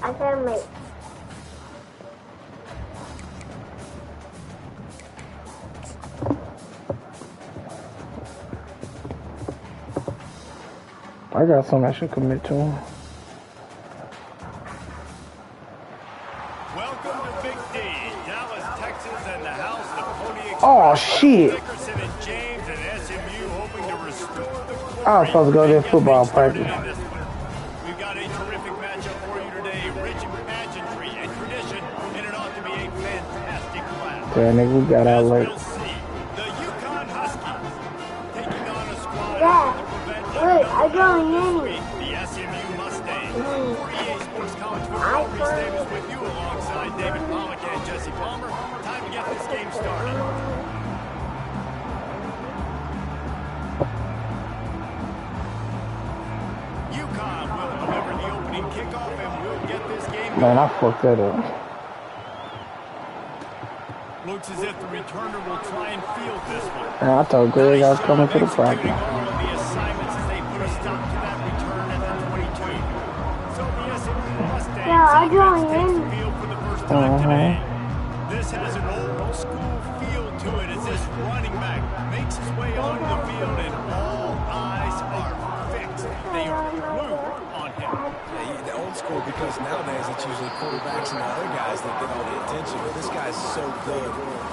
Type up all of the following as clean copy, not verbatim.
I can make. I got something I should commit to. Welcome to Big D, Dallas, Texas, and the house of Pony Express. Oh, shit. Dickerson and James and SMU hoping to restore the glory. I was supposed to go to this football practice. We've got a terrific matchup for you today, rich in pageantry and tradition, and it ought to be a fantastic class. Yeah, nigga, we got out late. We'll see the Yukon Huskies taking on a squad Yeah. to prevent Wait, I'm going in. the SMU Mustangs. 48 Sports College Football Reese Davis with you alongside David Pollock and Jesse Palmer. Time to get this game started. UConn will deliver the opening kickoff and we'll get this game Man, I fucked that up. Looks as if the returner will try and field this one. Man, I thought Greg I was coming to the practice. Executing all of the assignments as they put a stop to that return at the 22. So the SMU Mustangs Yeah, I'm going takes in. the field for the first time today. This has an old school feel to it as this running back makes his way onto the field and all eyes are fixed. They are glued on him. Yeah, the old school because nowadays it's usually quarterbacks and the other guys that get all the attention. But this guy's so good.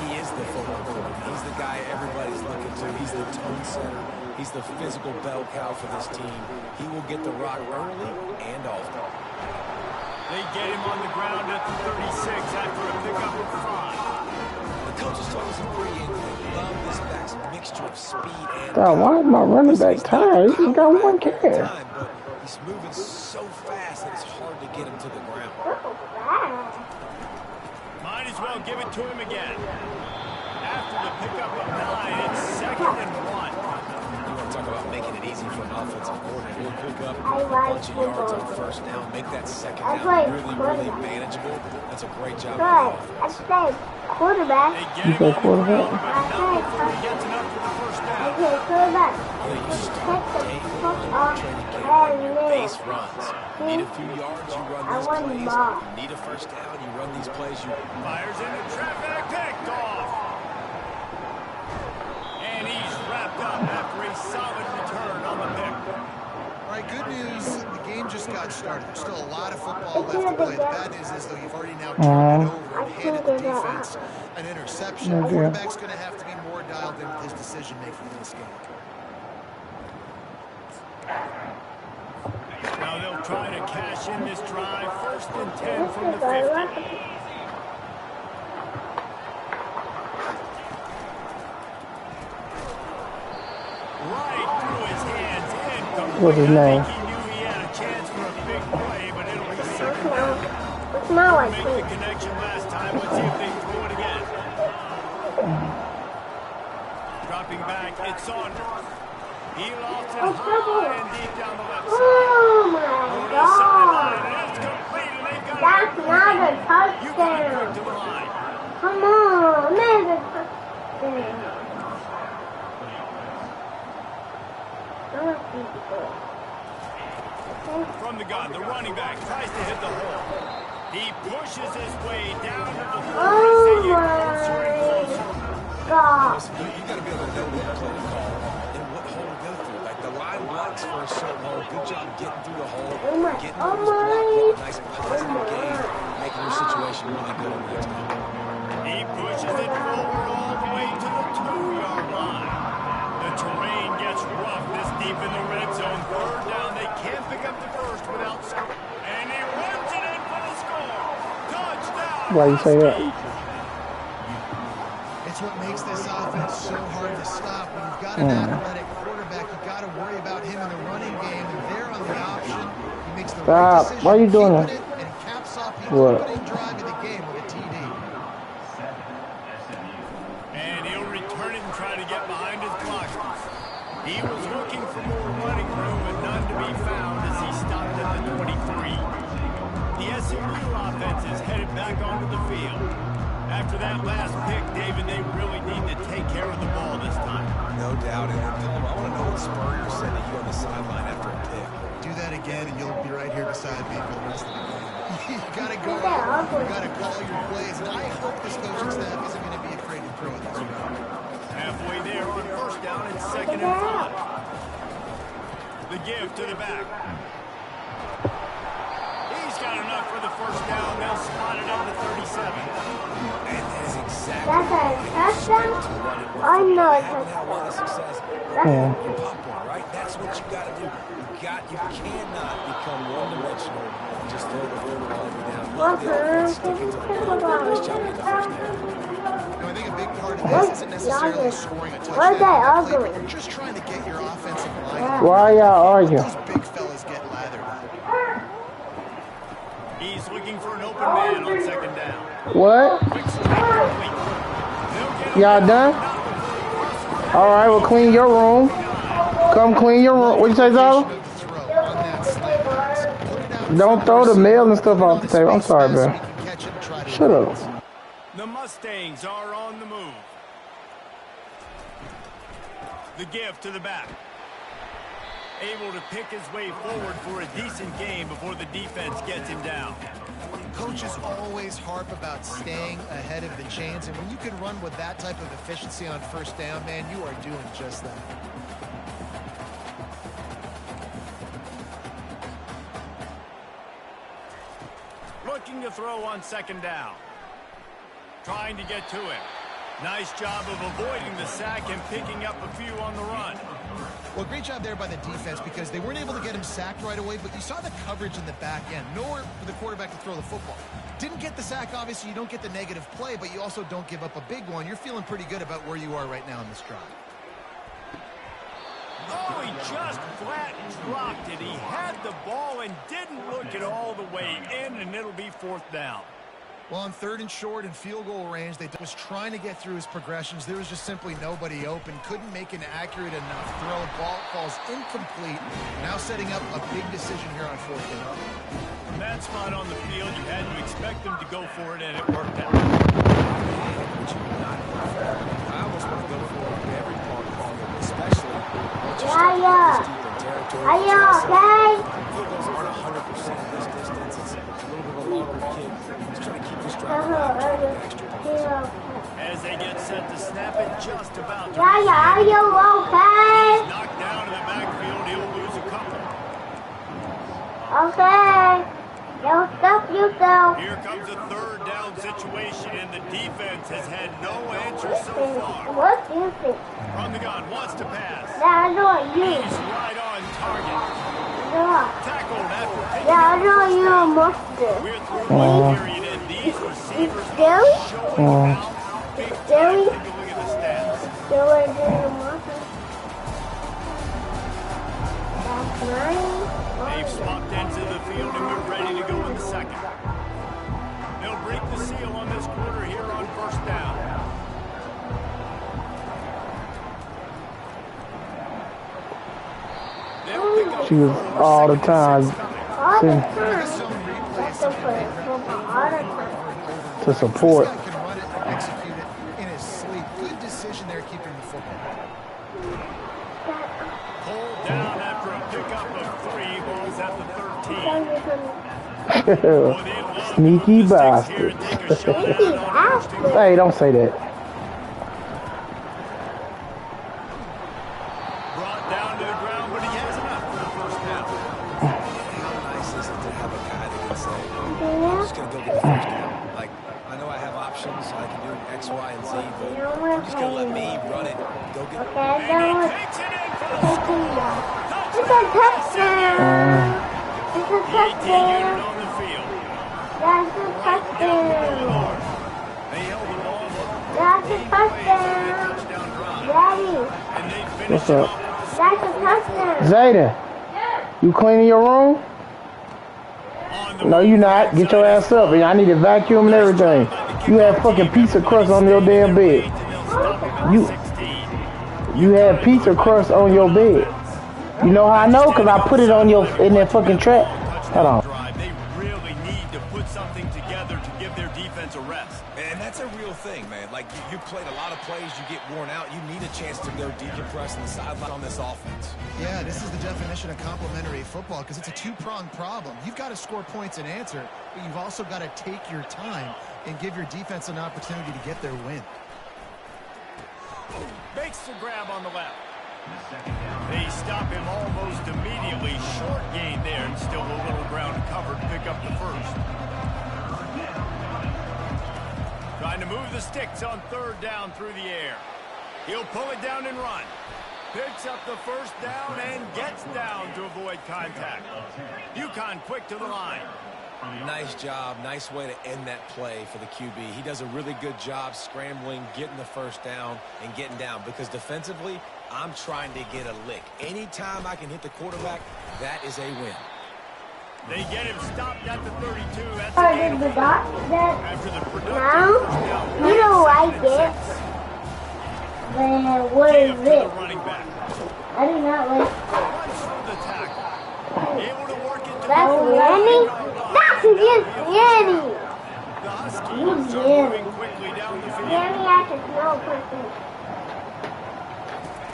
He is the football player. He's the guy everybody's looking to. He's the tone setter. He's the physical bell cow for this team. He will get the rock early and often. They get him on the ground at the 36 after a pickup of 5. The coaches told us in pregame they love this back's mixture of speed and God, why is my running back tired? He just got one carry. But he's moving so fast that it's hard to get him to the ground. Might as well give it to him again. After the pickup of 9, it's 2nd and 1. You want to talk about making it easy for an offensive coordinator. He'll pick up I a like bunch of yards on football. first down, make that second I down play really quarterback. manageable. That's a great job Good. by the I offense. said quarterback. They get You him play on the quarterback? ground, but not before he gets enough for the first down. Okay, quarterback. You know, you start Take the day fuck one off training camp and on your live. base runs. Need a few yards, you run I these want plays. ball. Need a first down, you run these plays. You Fires into traffic, picked off. And he's wrapped up after a solid return on the pick. All right, good news. The game just got started. There's still a lot of football left to play. The bad news is, though, you've already now turned it over and handed the defense an interception. Okay. Quarterback's going to have to be more dialed in with his decision-making in this game. Now they'll try to cash in this drive. 1st and 10 from the 50. Right through his hands. Incomplete. What's his I name? think he knew he had a chance for a big play, but it'll be 2nd down. What's my one? Make the connection last time. Let's see if they throw it again. Dropping back, it's Saunders. He lost it high and deep down the left side. Oh my On the sideline, god. and it's complete, and they've got That's not a you got quick touchdown. to the line. Come on, there's a touchdown. From the gun, the running back tries to hit the hole. He pushes his way down to the floor. Oh He's getting closer and closer. God. Listen, you got to be able to know what play to call and what hole to go through. Like the line blocks for a certain hole. Good job getting through the hole, getting through this block, a nice positive gain, making your situation really good on the next time. He pushes it forward all the way to the 2-yard line. The terrain gets rough this deep in the red zone. 3rd down, they can't pick up the first without scoring. And he runs it in for the score. Touchdown. Why you say that? It's what makes this offense so hard to stop. When you've got an athletic quarterback, you've got to worry about him in the running game. And there on the option, he makes the right Stop. decision. Why are you doing keeping that? it, and caps off the What? opening drive of the game with a TD. And he'll return it and try to get behind his blockers. He was looking for more running room, but none to be found as he stopped at the 23. The SMU offense is headed back onto the field. After that last pick, David, they really need to take care of the ball this time. No doubt. And I want to know what Spurrier said to you on the sideline after a pick. Do that again, and you'll be right here beside me for the rest of the game. You got to go out, you got to call your plays. And I hope this coaching staff isn't going to be afraid to throw it this way. Halfway there on first down and 2nd and 5. The give to the back. He's got enough for the first down. They'll spot it at the 37. And that is exactly That's a touchdown? I know it's a a lot of touchdown. success. Yeah. Pop one, right? That's what you got to do. You cannot become one-dimensional and just throw the ball all the way down. What The offense sticking to the ball. Nice job getting the first down. Now, I think a big part of this isn't necessarily scoring a touchdown. What are they on that play, arguing? but you're just trying to get your offensive line. Why y'all arguing? Those big fellas get lathered up. He's looking for an open man on 2nd down. What? Quick strike complete. They'll get him Y'all done? not before All right, well, clean your room. Come clean your room. What you say, Zola? Of the throw on that slant pass. Put it out Don't throw the mail and stuff off the table. I'm sorry, bro. so he can catch it and try to Shut up. The Mustangs are on the move. The give to the back. Able to pick his way forward for a decent game before the defense gets him down. Coaches always harp about staying ahead of the chains, and when you can run with that type of efficiency on first down, man, you are doing just that. Looking to throw on 2nd down. Trying to get to him. Nice job of avoiding the sack and picking up a few on the run. Well, great job there by the defense because they weren't able to get him sacked right away, but you saw the coverage in the back end. Nowhere for the quarterback to throw the football. Didn't get the sack, obviously. You don't get the negative play, but you also don't give up a big one. You're feeling pretty good about where you are right now in this drive. Oh, he just flat dropped it. He had the ball and didn't look it all the way in, and it'll be 4th down. Well, on 3rd and short and field goal range, they was trying to get through his progressions. There was just simply nobody open. Couldn't make an accurate enough throw. Ball falls incomplete. Now setting up a big decision here on 4th down. From that spot on the field, you had to expect them to go for it, and it worked out. I almost want to go for it every part of the field, especially once you Yeah, start yeah. to get this deep in territory. Are you okay? Field goals aren't 100% of this distance. It's a little bit of a longer kick. He's trying to keep this drive alive, trying to get extra points. As they get set to snap it, just about to Yeah, yeah, are you okay? He's knocked down in the backfield. He'll lose a couple. Okay. Don't stop yourself. Here comes a 3rd down situation, and the defense has had no answer so far. What do you think? From the gun, wants to pass. Yeah, I know you. He's right on target. Yeah, Tackled after picking yeah, I up know the first you down. must do. We're through one period, and these receivers Scary? are showing out big time. Scary? Take a look at the stats. Do it, do you want to? That's nice. They've swapped into the field, and we're ready to go in the 2nd. They'll break the seal on this quarter here on 1st down. They'll pick up She was 4 all the second time and 6 coming. All the Yeah. time. Zone replay is That's the something they've first done one. over All the and time. over and over. To support. This guy can run it and execute it in his sleep. Good decision there keeping the football. Pulled down after a pickup of 3 balls at the 13. Boy, they'd love Sneaky to put the sticks here bastard. and take a shot Sneaky at on first and bastard. Hey, don't say that. brought down to the ground, but he has enough for the 1st down. How nice is it to have a guy that can say, I'm just going to go get the first down. Like, I know I have options, so I can do X, Y, and Z, but you're just going to let me run it, go get it. Okay, And that he was takes it in for the it's a touchdown. It's a 18 unit touchdown. on the field. That's a Right down the middle touchdown. north. They held the ball for That's a 8 plays on that touchdown. touchdown drive. Daddy, And they finished What's it up? off with a that's a touchdown. Zayden, you cleaning your room? on the No, you not. Get your ass up. I need to vacuum and everything. You have fucking pizza crust on your damn bed. You- You have pizza crust on your bed. You know how I know? Because I put it on your in that fucking trap. Hold on. They really need to to put something together to give their defense a rest. And that's a real thing, man. Like, you played a lot of plays, you get worn out. You need a chance to go decompress on the sideline on this offense. Yeah, this is the definition of complementary football because it's a two-pronged problem. You've got to score points and answer, but you've also got to take your time and give your defense an opportunity to get their win. Makes the grab on the left. They stop him almost immediately. Short gain there, and still a little ground covered. Pick up the first. Trying to move the sticks on third down through the air. He'll pull it down and run. Picks up the first down and gets down to avoid contact. UConn quick to the line. Nice job. Nice way to end that play for the QB. He does a really good job scrambling, getting the first down, and getting down. Because defensively, I'm trying to get a lick. Anytime I can hit the quarterback, that is a win. They get him stopped at the 32. That's Or a gain did of the 4. box that After the productive now? first down. You don't like it. Then what Give is to the it? running back. I do not like it. Runs through the tackle. Able to work it to That's the Yanni? That's against Yanni. The Huskies He's are Yanni. moving quickly down the field. Yanni after no person.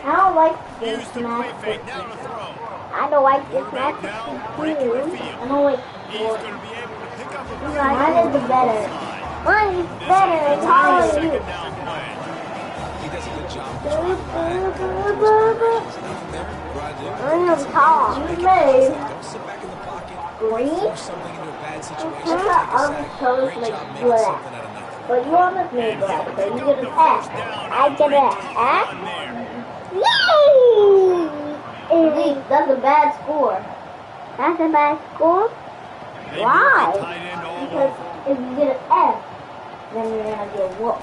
I don't like this Use the play match. fake. Now to throw. I don't like this Quarterback match. now, breaking the field. I don't like He's sports. going to be able to pick up a Mine is the better. side. Mine is This better. is It's the taller than you. second down play. He does a good job. I am tall. You move. Don't sit back in the pocket. Green. Force something into a bad situation. Turn Take the a other sack. toes Great like job making black. something out of nothing. But you almost made black, so you get an F. I get an F. On there. Yay! Elite, that's a bad score. That's a bad score? They Why? move the tight end all Because over. if you get an F, then you're gonna get whooped.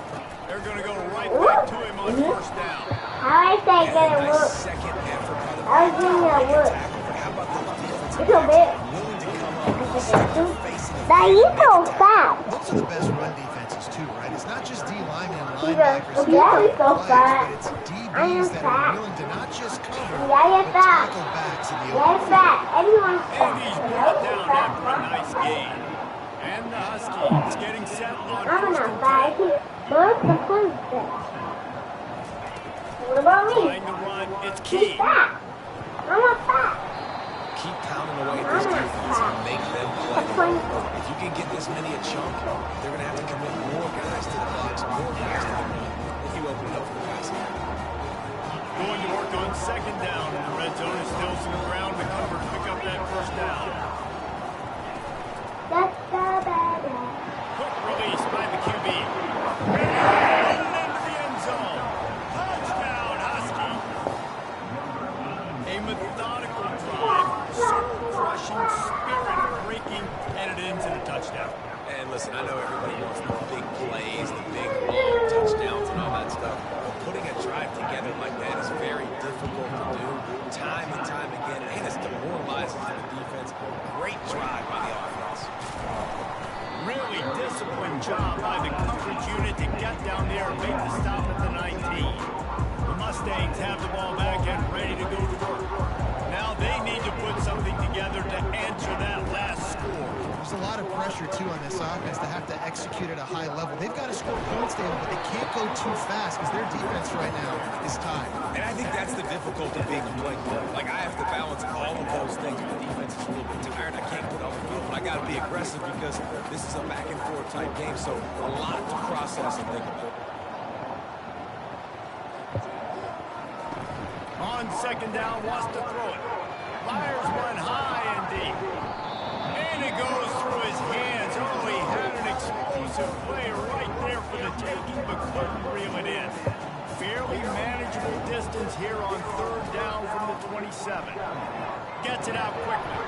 They're going to go right back to him on first down. How I say get a Nice whoop? second effort by the I was getting a whoop. tackle, but how about the defensive It's a bit. willing to come up, stick their face in the Now field, you and so make a tackle. fat. Those are the best run defenses, too, right? It's not just D linemen and He's linebackers a- that yeah, make he's so plays, fat. but it's I am DBs that fat. are willing to not just cover, Yeah, you're but fat. tackle backs in the Yeah, open. it's fat. Everyone's fat. And he's brought down after a nice gain. And the Huskies getting set on I'm first not and fat. 10. What's the point then? What about me? Trying to run. It's He's key. fat. I'm not fat. Keep pounding away at this defense and make them That's play. fine. If you can get this many a chunk, they're going to have to commit more guys to the box, more guys to the run. If you open it up for the passing. Going to work on second down. And the red zone is still some ground to cover to pick up that first down. That's the bad. Quick release by the QB. Into the end zone. Touchdown, Huskies. A methodical drive, soul-crushing, spirit-breaking, and it ends in a touchdown. And listen, I know everybody wants the big plays, the big long touchdowns and all that stuff. But putting a drive together like that is very difficult to do time and time again. And it's demoralizing for the defense. Great drive by the offense. Really disciplined job by the coverage unit to get down there and make the stop at the 19. The Mustangs have the ball back and ready to go to work. Now they need to put something together to answer that last score. There's a lot of pressure, too, on this offense to have to execute at a high level. They've got to score points, David, but they can't go too fast because their defense right now is tied. And I think that's the difficulty being a play caller. Like, I have to balance all of those things. The defense is a little bit tired. I can't put on the field, but I got to be aggressive because this is a back-and-forth type game, so a lot to process and think about. On second down, wants to throw it. Fires one high and deep. And it goes through his hands. Oh, he had an explosive play right there for the taking, but couldn't reel it in. Fairly manageable distance here on third down from the 27. Gets it out quickly.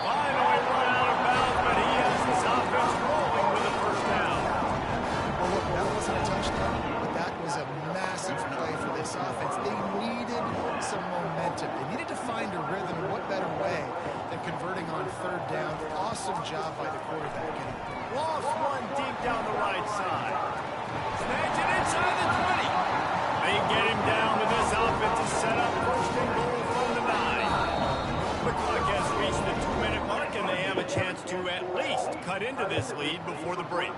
Finally run out of bounds, but he has this offense rolling with a first down. Well, look, that wasn't a touchdown, but that was a massive play for this offense. They needed some momentum. They needed to find a rhythm, and what better way than converting on third down. Awesome job by the quarterback. Lost one deep down the right side. Snags it inside the 20. They get him down with this offensive setup. First and goal from the 9. The clock has reached the 2-minute mark, and they have have a chance to at least cut into this lead before the break.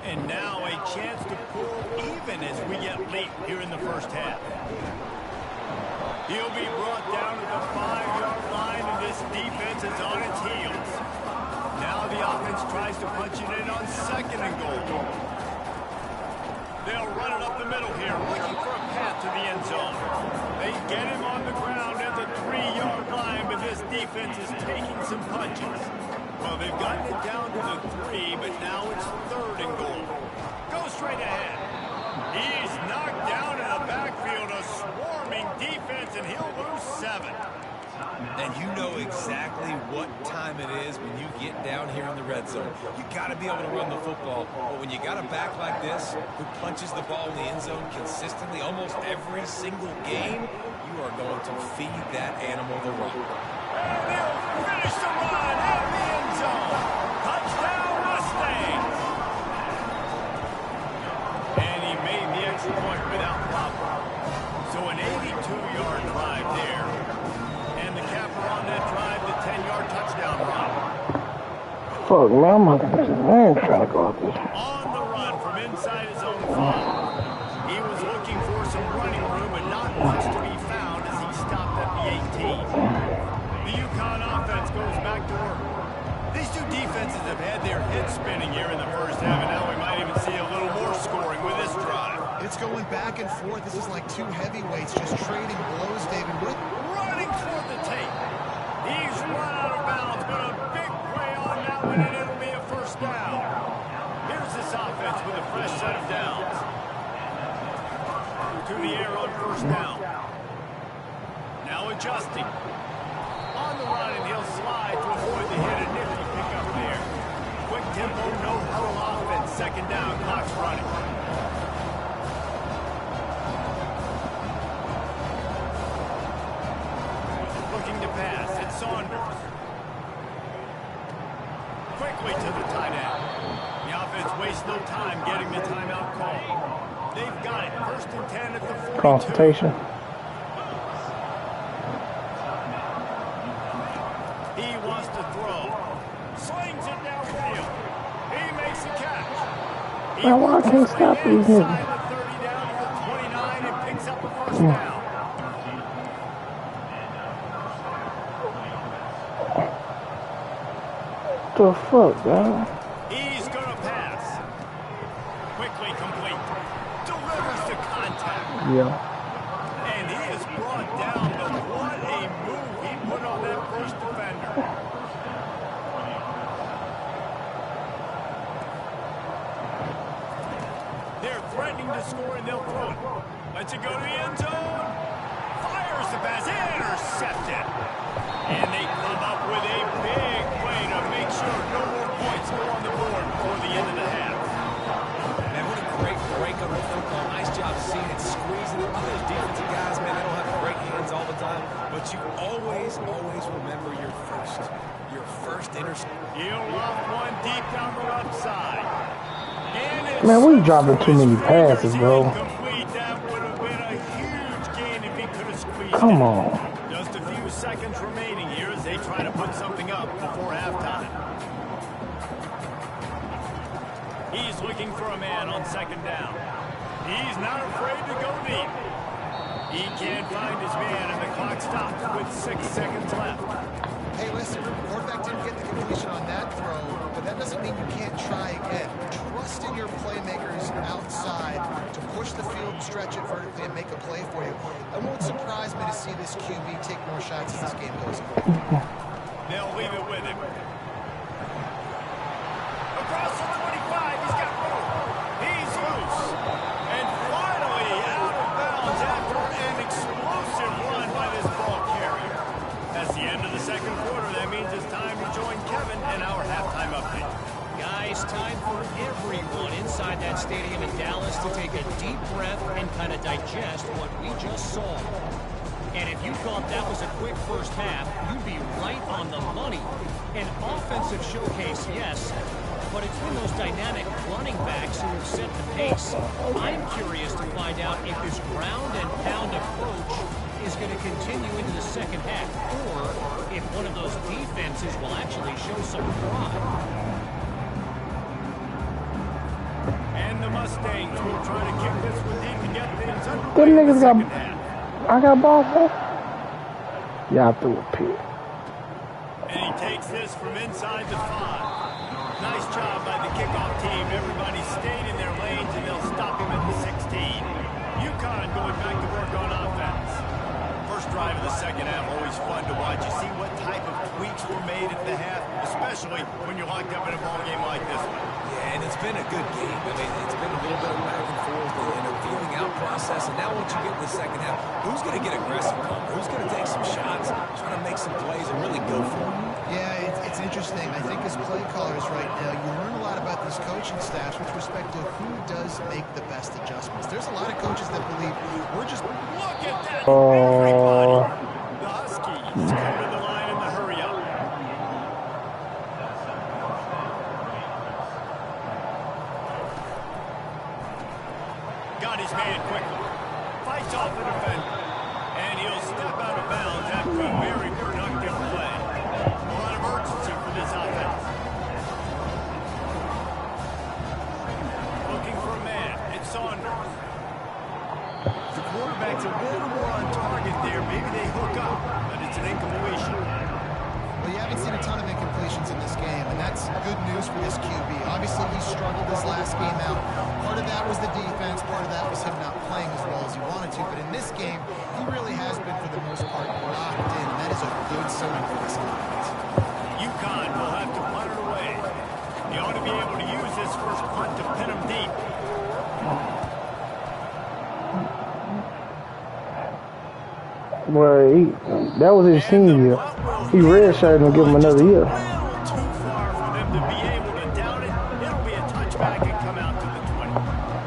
And now a chance to pull even as we get late here in the first half. He'll be brought down to the 5-yard line, and this defense is on its heels. Now the offense tries to punch it in on 2nd and goal. They'll run it up the middle here, looking for a path to the end zone. They get him on the ground at the 3-yard line, but this defense is taking some punches. Well, they've gotten it down to the 3, but now it's 3rd and goal. Go straight ahead. He's knocked down in the backfield, a swarming defense, and he'll lose 7. And you know exactly what time it is when you get down here in the red zone. You got to be able to run the football, but when you got a back like this who punches the ball in the end zone consistently almost every single game, you are going to feed that animal the rock. And he'll finish the run out of the end zone. Touchdown, Mustangs. And he made the extra point without problem. So an 82-yard drive there. And the capper on that drive, the 10-yard touchdown run. Fuck, man, I'm trying to go out there. On the run from inside his own 5. He was looking for some running room, but not much to be found as he stopped at the 18. The UConn offense goes back to work. These two defenses have had their heads spinning here in the first half, and now we might even see a little more scoring with this drive. It's going back and forth. This is like two heavyweights just trading blows, David. Running toward the tape. He's run out of bounds, but a big play on that one, and it'll be a first down. Here's this offense with a fresh set of downs. To the air on first down. Now adjusting. On the run, and he'll slide to avoid the hit. A nifty pickup there. Quick tempo, no huddle offense. 2nd down, clock's running. Looking to pass, it's Saunders. Quickly to the tight end. The offense wastes no time getting the timeout call. They've got it. 1st and 10 at the 42. Consultation. He wants to throw. Slings it downfield. He makes the catch. Man, why I can't stop these niggas? Inside the 30 down to the 29 and picks up a first down. The fuck, man? He's going to pass. Quickly complete. Delivers to contact. Yeah. And he is brought down, but what a move he put on that first defender. They're threatening to score, and they'll throw it. Lets it go to the end zone. Fires the pass. Intercepted. And they come up with a big play to make sure no more points go on the board before the end of the half. Man, what a great break on the football. Nice job seeing it, squeezing it. Those defensive guys, man, they don't have great hands all the time, but you always remember your first interception. He'll lob one deep down the left side. Man, we dropping too many passes, bro. That would have been a huge gain if he could have squeezed it. Come on. Just a few seconds remaining here as they try to put something up before halftime. He's looking for a man on 2nd down. He's not afraid to go deep. He can't find his man, and the clock stops with 6 seconds left. Hey, listen, the quarterback didn't get the completion on that throw, but that doesn't mean you can't try again. Trust in your playmakers outside to push the field and stretch it vertically and make a play for you. It won't surprise me to see this QB take more shots as this game goes on. They'll leave it with him. Across the 25, he's got room. He's loose. And finally out of bounds after an explosive run by this ball carrier. That's the end of the 2nd quarter. That means it's time to join Kevin and our halftime update. Guys, time for everyone inside that stadium in Dallas to take a deep breath and kind of digest what we just saw. And if you thought that was a quick first half, you'd be right on the money. An offensive showcase, yes, but it's been those dynamic running backs who have set the pace. I'm curious to find out if this ground and pound approach is going to continue into the second half, or if one of those defenses will actually show some pride. And the Mustangs will try to kick this one deep to get things underway. Them in the niggas got. second half. I got ball for. Yeah, I threw a pick. And he takes this from inside the 5. Nice job by the kickoff team. Everybody stayed in their lanes, and they'll stop him at the 16. UConn going back to work on offense. First drive of the second half, always fun to watch. You see what type of tweaks were made at the half, especially when you're locked up in a ball game like this one. Yeah, and it's been a good game. I mean, it's been a little bit of back and forth and a feeling out process. And now once you get in the second half, who's going to get aggressive? Who's going to take some shots, try to make some plays, and really go for it? Yeah, it's interesting. I think as play callers right now, you learn a lot about these coaching staffs with respect to who does make the best adjustments. There's a lot of coaches that believe we're just... Look at that! Everybody! The Huskies come to the line in the hurry-up. Got his man quickly. Fights off the defender. And he'll step out of bounds after a very productive play. A lot of urgency for this offense. Looking for a man. It's Saunders. The quarterback's a little more on target there. Maybe they hook up, but it's an incompletion. Well, you haven't seen a ton of incompletions in this game, and that's good news for this QB. Obviously, he struggled this last game out. Part of that was the defense. Part of that was him not playing as well as he wanted to. But in this game, he really has been, for the most part, locked in. That is a good sign for this defense. UConn will have to punt it away. He ought to be able to use this first punt to pin him deep. Well, that was his senior year. He redshirted and give him another year. Too far for them to be able to down it. It'll be a touchback and come out to the 20.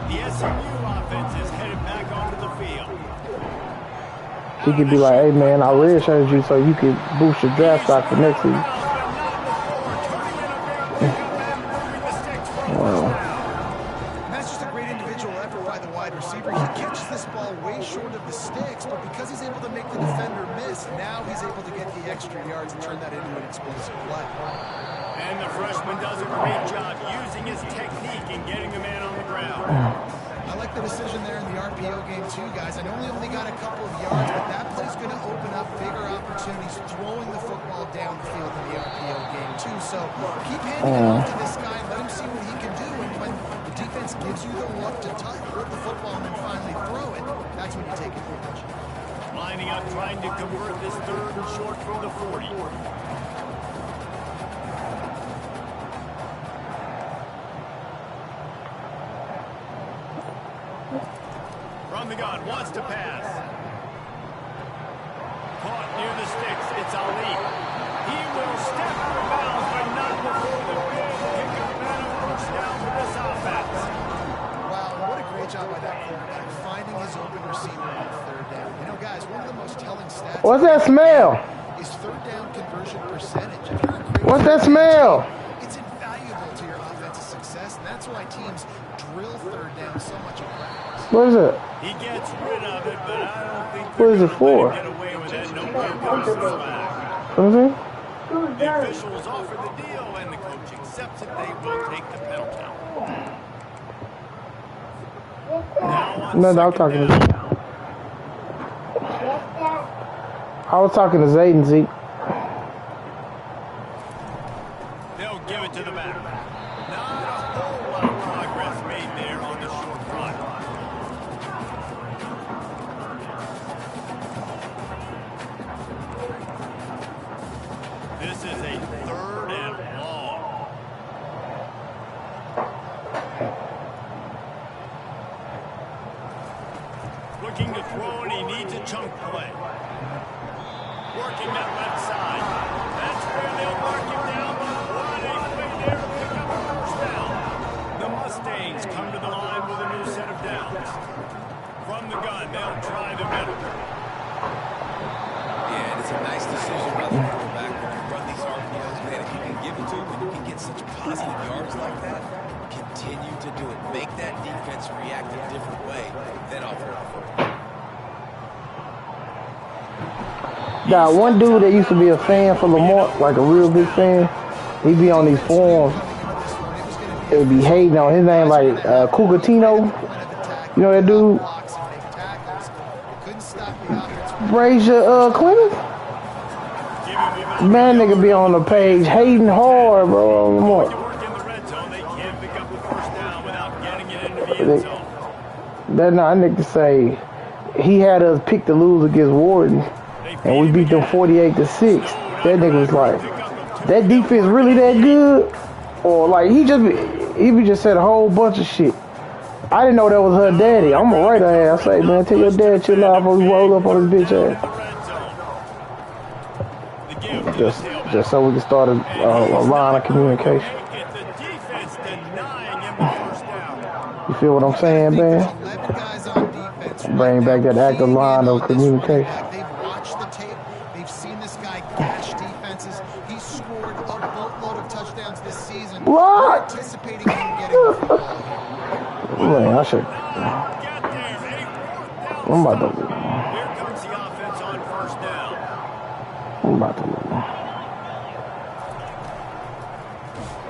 The SMU offense is headed back onto the field. He could be like, hey man, I redshirted you so you could boost your draft stock for next season. That's just a great individual effort by the wide receiver. He catches this ball way short of the sticks, but because he's able to make the defender miss, now he's able to get the extra yards and turn that into an explosive play. And the freshman does a great job using his technique and getting the man on the ground. I like the decision there in the RPO game too, guys. I know he only got a couple of yards, but that play's going to open up bigger opportunities throwing the football down the field in the RPO game too. So keep handing it off to this guy and let him see what he can do. And when the defense gives you the look to hold the football and then finally throw it, that's when you take advantage. Lining up, trying to convert this third and short from the 40. From the gun, wants to pass. Caught near the sticks, it's Ali. He will step out of bounds, but not before the big pickup and a first down for this offense. Wow, what a great job by that quarterback, finding his open receiver on third down. You know, guys, one of the most telling stats... What's that smell? ...is third down conversion percentage. If you're a great What's that smell? It's invaluable to your offensive success, and that's why teams drill third down so much in practice. What is it? He gets rid of it, but I don't think What is it for? get away with that. No one comes to flag. What is it? The officials offer the deal, and the coach accepts it. They will take the penalty. No, I'm talking to I was talking to Zayden Zeke. They'll give it to the back. Not a whole lot of progress made there on the short run. This is a third and long. Looking to throw, and he needs a chunk play. Working that left side. That's where they'll mark him down. What a play there to pick up a first down. The Mustangs come to the line with a new set of downs. From the gun, they'll try the middle. Yeah, and it's a nice decision by the quarterback when you run these RPOs, man. If you can give it to him and you can get such positive yards like that, continue to do it. Make that defense react a different way than offense. Now, one dude that used to be a fan for Lamar, like a real big fan, he'd be on these forums. It would be hating on his name, like Cugatino. You know that dude? Brazier Clinton? Man, nigga be on the page hating hard, bro, on Lamar. That nigga say he had us pick to lose against Wharton, and we beat them 48-6. That nigga was like, that defense really that good? Or like he just said a whole bunch of shit. I didn't know that was her daddy. I'm gonna write her ass. I say, man, tell your dad chill out before we roll up on his bitch ass. Just so we can start a line of communication. You feel what I'm saying, man? Bring back that active line of communication. They've watched the tape. They've seen this guy gash defenses. He's scored a boatload of touchdowns this season. What? Anticipating him getting the football. Man, I should. I'm about to. Here comes the offense on first down. I'm about to.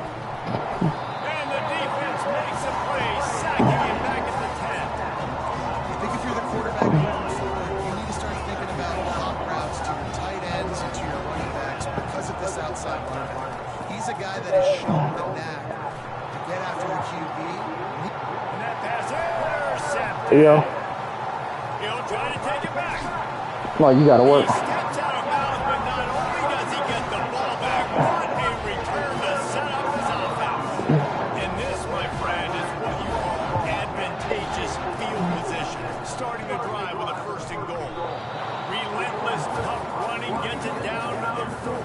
And the defense makes a play, sacking him back at the 10. I think if you're the quarterback moving forward, you need to start thinking about hot routes to your tight ends and to your running backs because of this outside linebacker. He's a guy that has shown the knack to get after the QB. And that pass intercepted. Yeah. He'll try to take it back. No, you gotta work. He steps out of bounds, but not only does he get the ball back, what a return to set up his offense. And this, my friend, is what you call advantageous field position. Starting the drive with a first and goal. Relentless, tough running gets it down to the 4.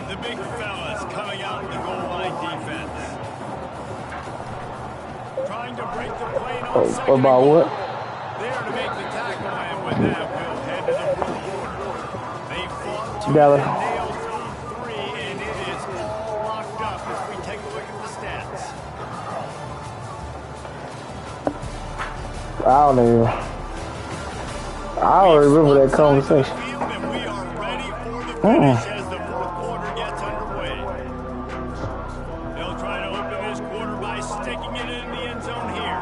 The big fellas coming out in the goal line defense. Trying to break the plane on second. About what? There to make the tackle, and with that, we'll head to the fourth quarter. They fought to Dallas. nail zone 3, and it is all locked up as we take a look at the stats. I don't remember that conversation. And we are ready for the finish as the fourth quarter gets underway. They'll try to open this quarter by sticking it in the end zone here.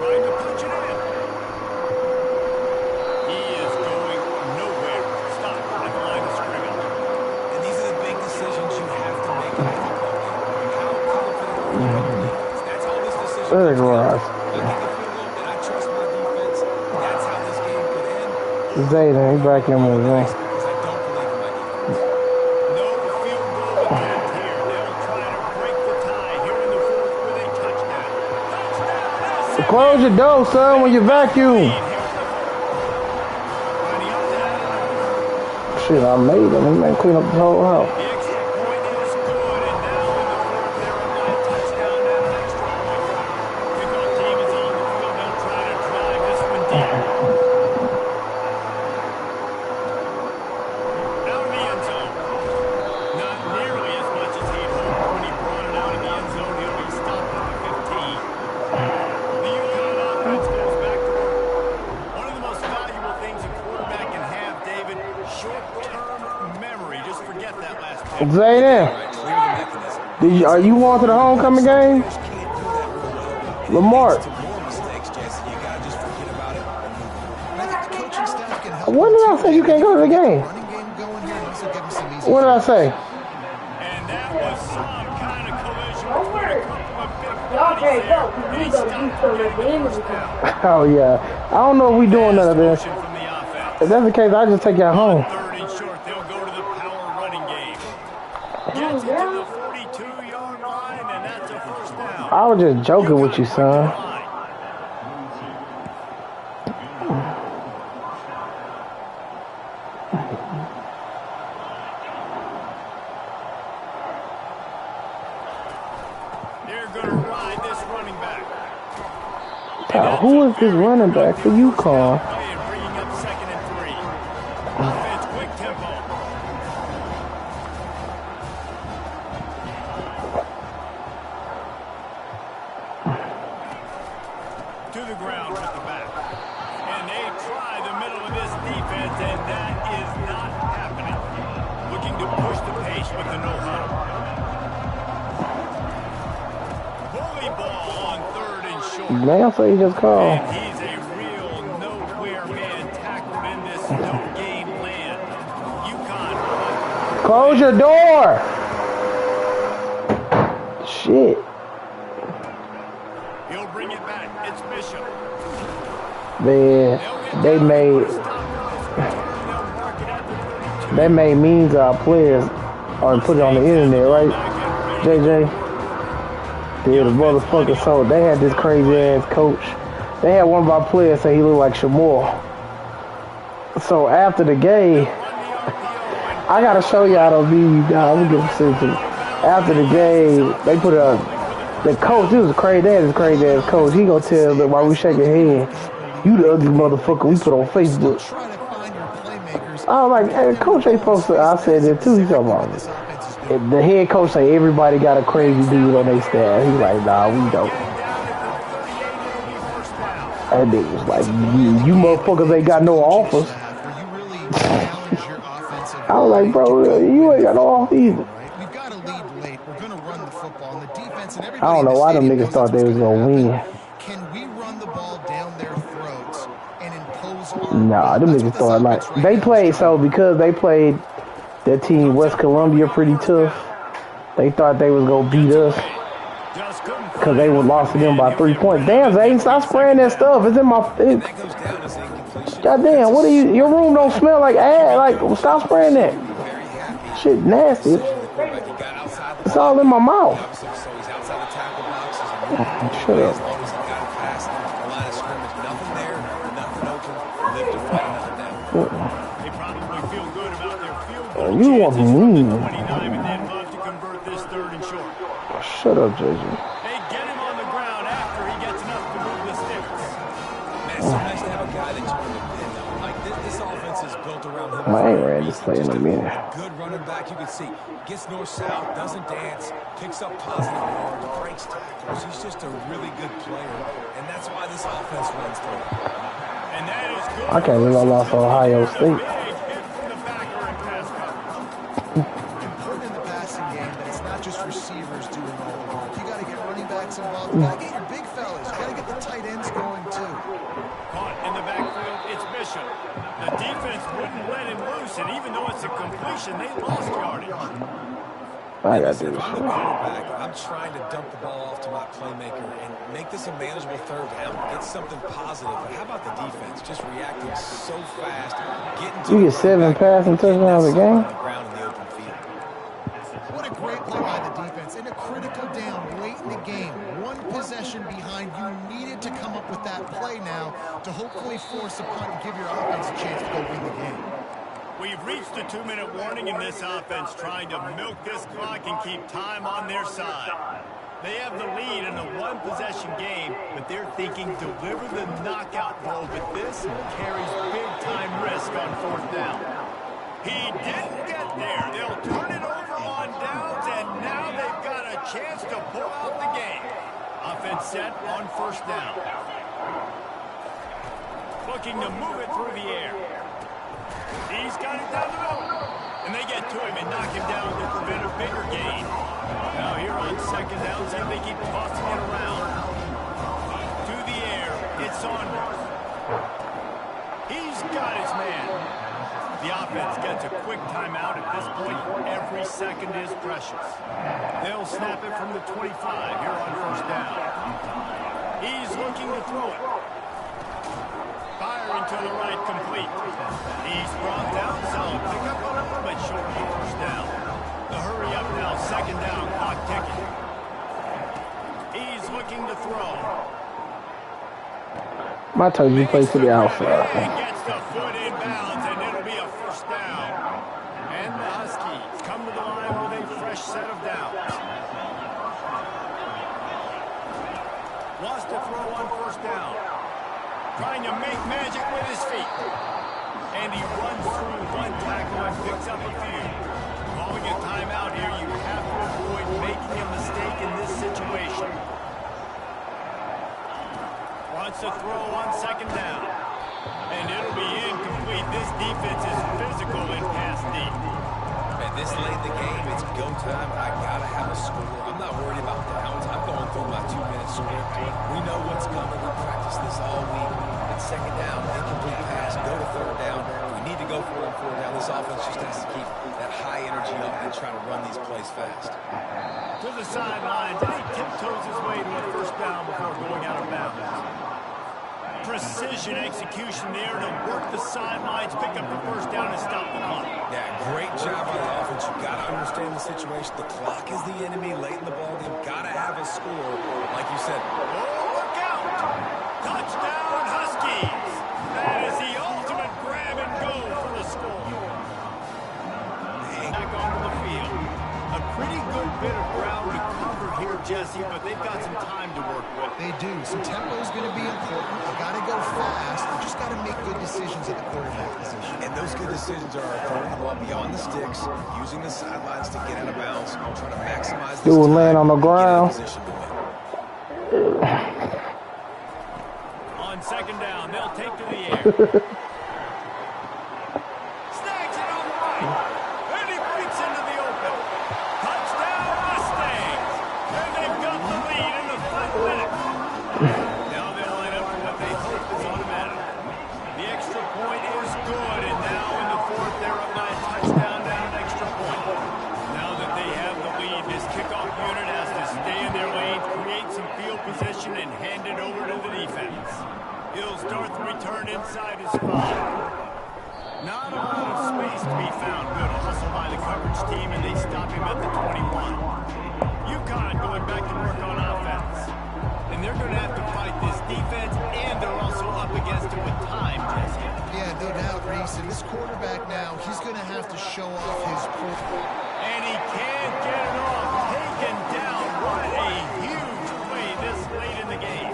Trying to punch it in. He is going nowhere. Stop at the line of scrimmage. And these are the big decisions you have to make in a football game. How confident are you in your defense? That's all this decision There it is. was. I get the feel that I trust my defense. That's how this game could end. Zayden, he back in with me. Because I don't believe in my defense. No field goal attempt here. They'll try to break the tie here in the fourth with a touchdown. Touchdown! Close your door, son, when you vacuum. Shit, I made him. He man clean up the whole house. The extra point is good, and now in the fourth, they're on by a touchdown and an extra point. Kickoff team is on the field. They'll try to drive this one deep. Out of the end zone. Not nearly as much as he'd hoped when he brought it out of the end zone. He'll be stopped at the 15. The UConn offense goes back to work. One of the most valuable things a quarterback can have, David, short-term memory. Just forget that last play. Zayden, are you going to the homecoming game? Can't do that real well. Lamar, To more mistakes, Jesse. You gotta just forget about it and move on. And I think the coaching staff can help. when did I say you can't go to the game? Running game going here and also give him some easy. What did I say? And that was some kind of collision between a couple of big bodies Okay, go. there. We He go stopped do so at the end of the down. Oh, yeah. I don't know if we doing none of this. Motion from the offense. If that's the case, I'll just take y'all home. Third and short, they'll go to the power running game. Gets it to the 42-yard line, and that's a first down. I was just joking with you, son. They're going to ride this running back. Now, who is this running back for UConn? Play and bringing up second and 3. Offense, quick tempo. To the ground with the back. And they try the middle of this defense, and that is not happening. Looking to push the pace with the no-huddle. Bully ball on 3rd and short. Man, so he just called. And he's a real nowhere man tackled in this no-game land. UConn. Close your door. Shit. He'll bring it back. It's Bishop. Man, they made memes of our players or put it on the internet, right? JJ? Yeah, the motherfucker. So they had this crazy ass coach. They had one of our players say he looked like Shamor. So after the game, I gotta show y'all those memes. I'm gonna get them to. After the game, they put the coach. This was crazy. They had this crazy ass coach. He gonna tell them while we shaking hands, "You the ugly motherfucker we put on Facebook." I was like, "Hey, coach ain't supposed to." I said that too. He talking about it. The head coach say everybody got a crazy dude on their staff. He like, "Nah, we don't." That nigga was like, "You motherfuckers ain't got no offers." I was like, "Bro, you ain't got no offers either." I don't know why them niggas thought they was gonna win. Can we run the ball down their throats and impose our Nah, them niggas thought like they played so because they played that team West Columbia pretty tough. They thought they was gonna beat us because they were lost to them by 3 points. Damn, Zayden, stop spraying that stuff. It's in my. Goddamn, what are you? Your room don't smell like ass. Like, stop spraying that. Shit nasty. It's all in my mouth. Shut up. They probably feel good about their field goal. You want me? 29 and then love to convert this 3rd and short. Shut up, JJ. They get him on the ground after he gets enough to move the sticks. Man, it's so nice to have a guy that you can depend on. Like this offense is built around him. I ain't ready to play in a minute. Good running back, you can see. Gets north-south, doesn't dance, picks up positive yards, breaks tackles. He's just a really good player, and that's why this offense runs through. And that is good. I can't believe I lost Ohio State. Big hit from the backer and pass coverage. Important in the passing game that it's not just receivers doing all the work. You got to get running backs involved. You got to get your big fellas. You got to get the tight ends going too. Caught in the backfield, it's Bishop. The defense wouldn't let him loose, and even though it's a completion, they lost yardage. I got this. I'm the quarterback. I'm trying to dump the ball off to my playmaker and make this a manageable 3rd down. Get something positive. But how about the defense? Just reacting so fast. You get 7 passing touchdowns a game? What a great play by the defense. In a critical down late in the game. One possession behind. You needed to come up with that play now to hopefully force a punt and give your offense a chance to go win the game. We've reached the 2-minute warning in this offense, trying to milk this clock and keep time on their side. They have the lead in a one-possession game, but they're thinking deliver the knockout goal, but this carries big-time risk on 4th down. He didn't get there. They'll turn it over on downs, and now they've got a chance to pull out the game. Offense set on 1st down. Looking to move it through the air. He's got it down the middle. And they get to him and knock him down to prevent a bigger gain. Now here on 2nd down, see if they keep tossing it around. To the air, it's Saunders. He's got his man. The offense gets a quick timeout at this point. Every second is precious. They'll snap it from the 25 here on 1st down. He's looking to throw it. Firing to the right, complete. He's brought down, solid pickup, a little bit short of the 1st down. The hurry up now, 2nd down, clock ticking. He's looking to throw. My turn to play to the outside. He gets the foot in bounds, and it'll be a 1st down. And the Huskies come to the line with a fresh set of downs. Wants to throw on 1st down. Trying to make magic with his feet. And he runs through one tackle and picks up a few. Calling a timeout here, you have to avoid making a mistake in this situation. Wants to throw on 2nd down. And it'll be incomplete. This plays fast. To the sidelines, and he tiptoes his way to a first down before going out of bounds. Precision execution there to work the sidelines, pick up the first down, and stop the clock. Yeah, great job by the offense. You got to understand the situation. The clock is the enemy late in the ball game. Got to have a score, like you said. Oh, look out! Touchdown, Huskies! That is the ultimate grab and go for the score. Back onto the field. A pretty good bit of ground to cover here, Jesse, but they've got some time to work with. They do. So tempo is going to be important. You got to go fast. You just got to make good decisions at the quarterback position. And those good decisions are throwing the ball beyond the sticks, using the sidelines to get out of bounds, trying to maximize this Dude laying on the ground. On second down, they'll take to the air. Snags it on the right. And he breaks into the open. Touchdown, Mustangs. And they've got the lead in the 5 minutes. Now they'll line up for what they hope is automatic. The extra point is good, and now in the fourth, they're up by a touchdown down an extra point. Now that they have the lead, this kickoff unit has to stay in their lane, create some field position, and hand it over to the defense. He'll start the return inside his 5. Not a lot of space to be found. Good hustle by the coverage team, and they stop him at the 21. UConn going back to work on offense. And they're going to have to fight this defense, and they're also up against it with time, Jesse. Yeah, no doubt, Reese. And this quarterback now, he's going to have to show off his And he can't get it off. Taken down. What a huge play this late in the game.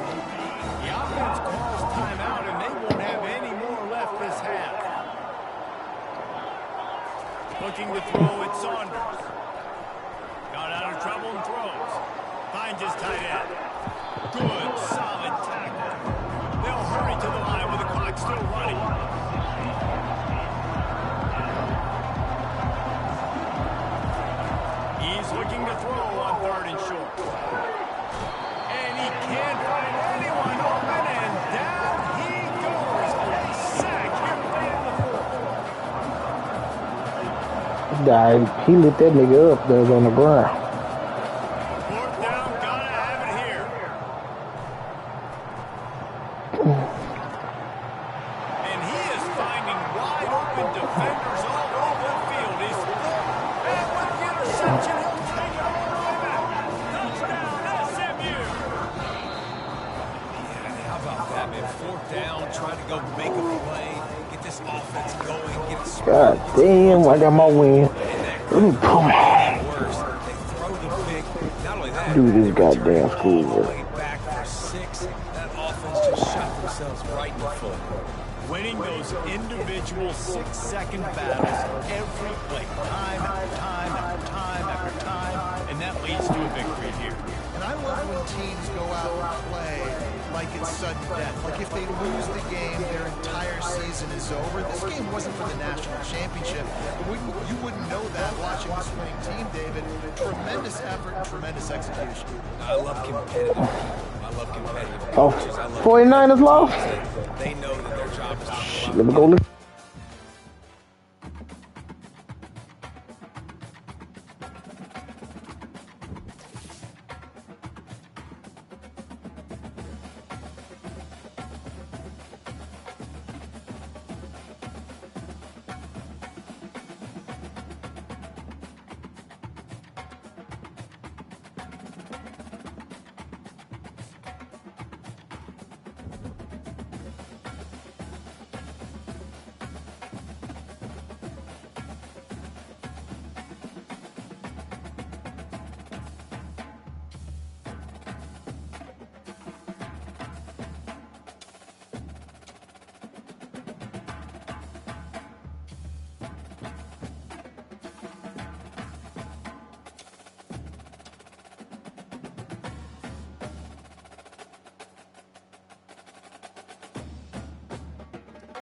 The offense calls timeout, and they won't have any more left this half. Looking to throw at Saunders. Got out of trouble and throws. Finds his tight end. Good, solid tackle. They'll hurry to the line with the clock still running. He's looking to throw on 3rd and short. And he can't find anyone open, and down he goes. A sack here late in the 4th. Died. He lit that nigga up there on the ground. 4th down, gotta have it here. And he is finding wide open defenders all over the field. He's and with the interception, he'll take it all the way back. Touchdown, SMU. Yeah, how about that, man? 4th down, trying to go make a play, get this offense going, get it God damn, I got my win. Let me pull my worse. They throw the pick. Not only that, do this goddamn schoolwork. back for 6. That offense just shot themselves right in the foot. Winning those individual 6-second battles every play, time after time after time after time, and that leads to a victory here. And I love when teams go out and play like it's sudden death. Like if they lose the game, their entire season is over. This game wasn't for the national championship. You wouldn't know that watching this winning team, David. Tremendous effort and tremendous execution. I love competitive people. I love competitive Oh, coaches. I love 49ers lost? They know that their job is to Let me go look.